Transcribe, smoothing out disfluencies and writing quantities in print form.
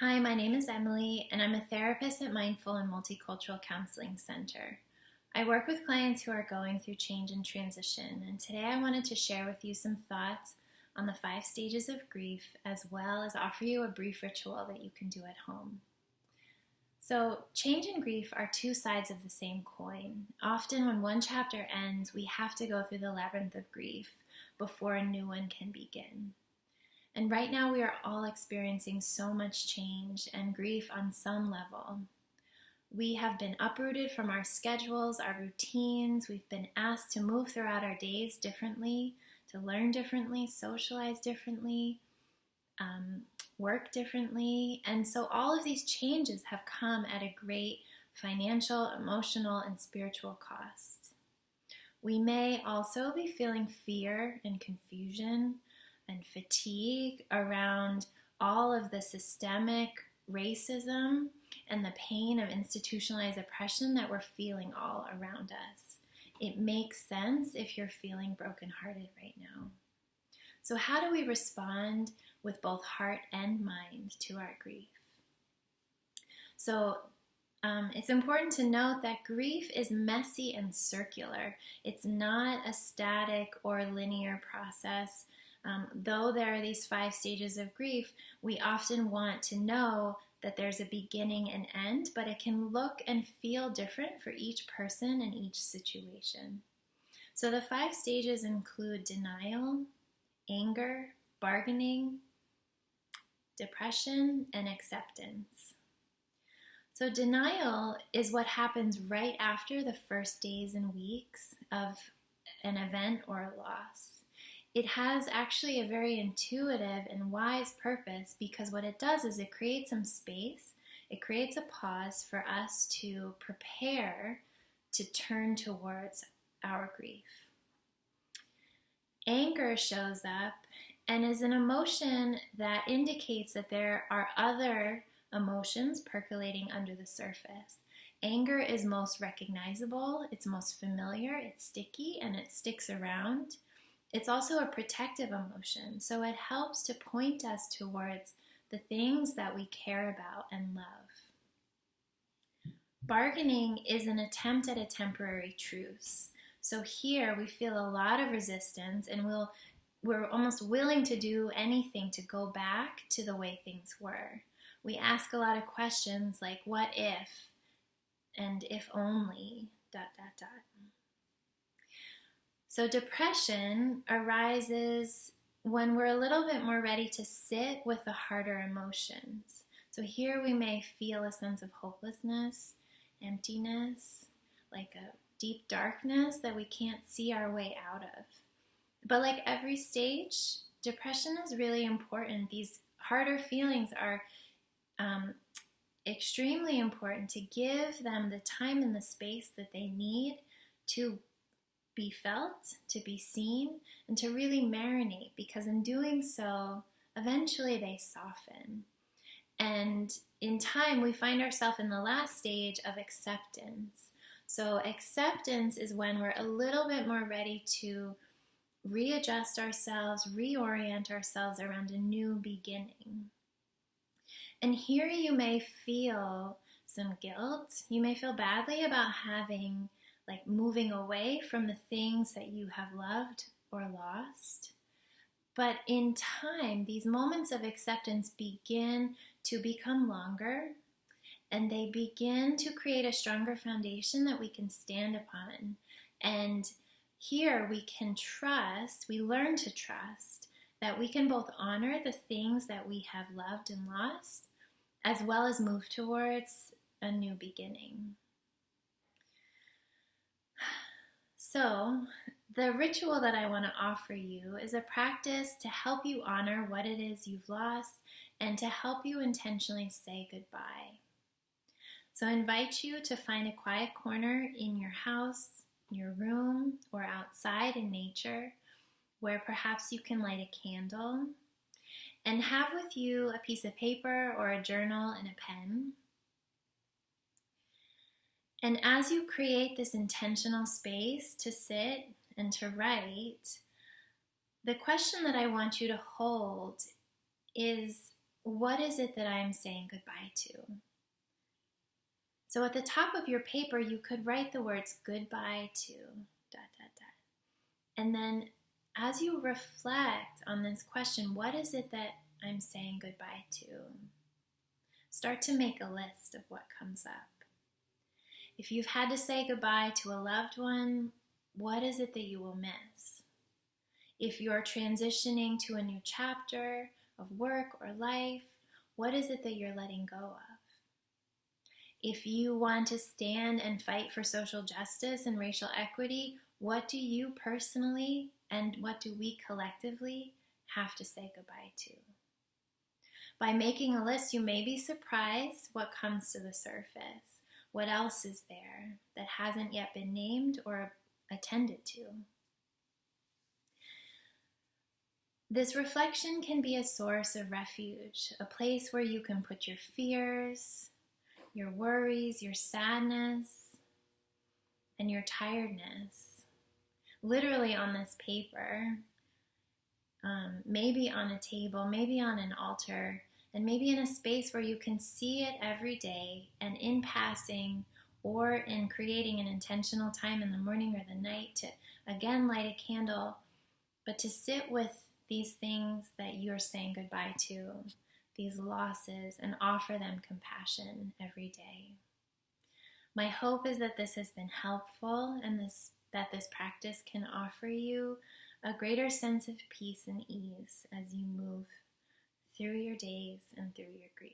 Hi, my name is Emily, and I'm a therapist at Mindful and Multicultural Counseling Center. I work with clients who are going through change and transition, and today I wanted to share with you some thoughts on the 5 stages of grief, as well as offer you a brief ritual that you can do at home. So, change and grief are two sides of the same coin. Often, when one chapter ends, we have to go through the labyrinth of grief before a new one can begin. And right now we are all experiencing so much change and grief on some level. We have been uprooted from our schedules, our routines. We've been asked to move throughout our days differently, to learn differently, socialize differently, work differently. And so all of these changes have come at a great financial, emotional, and spiritual cost. We may also be feeling fear and confusion and fatigue around all of the systemic racism and the pain of institutionalized oppression that we're feeling all around us. It makes sense if you're feeling brokenhearted right now. So how do we respond with both heart and mind to our grief? So it's important to note that grief is messy and circular. It's not a static or linear process. Though there are these 5 stages of grief, we often want to know that there's a beginning and end, but it can look and feel different for each person and each situation. So the 5 stages include denial, anger, bargaining, depression, and acceptance. So denial is what happens right after the first days and weeks of an event or a loss. It has actually a very intuitive and wise purpose because what it does is it creates some space, it creates a pause for us to prepare to turn towards our grief. Anger shows up and is an emotion that indicates that there are other emotions percolating under the surface. Anger is most recognizable, it's most familiar, it's sticky, and it sticks around. It's also a protective emotion, so it helps to point us towards the things that we care about and love. Bargaining is an attempt at a temporary truce. So here we feel a lot of resistance and we're almost willing to do anything to go back to the way things were. We ask a lot of questions like, what if? And if only, ... So depression arises when we're a little bit more ready to sit with the harder emotions. So here we may feel a sense of hopelessness, emptiness, like a deep darkness that we can't see our way out of. But like every stage, depression is really important. These harder feelings are extremely important to give them the time and the space that they need to be felt, to be seen, and to really marinate, because in doing so, eventually they soften. And in time, we find ourselves in the last stage of acceptance. So acceptance is when we're a little bit more ready to readjust ourselves, reorient ourselves around a new beginning. And here you may feel some guilt. You may feel badly about moving away from the things that you have loved or lost. But in time, these moments of acceptance begin to become longer, and they begin to create a stronger foundation that we can stand upon. And here we learn to trust that we can both honor the things that we have loved and lost, as well as move towards a new beginning. So, the ritual that I want to offer you is a practice to help you honor what it is you've lost and to help you intentionally say goodbye. So I invite you to find a quiet corner in your house, your room, or outside in nature where perhaps you can light a candle and have with you a piece of paper or a journal and a pen. And as you create this intentional space to sit and to write, the question that I want you to hold is, what is it that I'm saying goodbye to? So at the top of your paper, you could write the words goodbye to, dot, dot, dot. And then as you reflect on this question, what is it that I'm saying goodbye to? Start to make a list of what comes up. If you've had to say goodbye to a loved one, what is it that you will miss? If you're transitioning to a new chapter of work or life, what is it that you're letting go of? If you want to stand and fight for social justice and racial equity, what do you personally and what do we collectively have to say goodbye to? By making a list, you may be surprised what comes to the surface. What else is there that hasn't yet been named or attended to? This reflection can be a source of refuge, a place where you can put your fears, your worries, your sadness, and your tiredness, literally on this paper, maybe on a table, maybe on an altar, and maybe in a space where you can see it every day, and in passing or in creating an intentional time in the morning or the night to again light a candle, but to sit with these things that you're saying goodbye to, these losses, and offer them compassion every day. My hope is that this has been helpful and that this practice can offer you a greater sense of peace and ease as you move through your days and through your grief.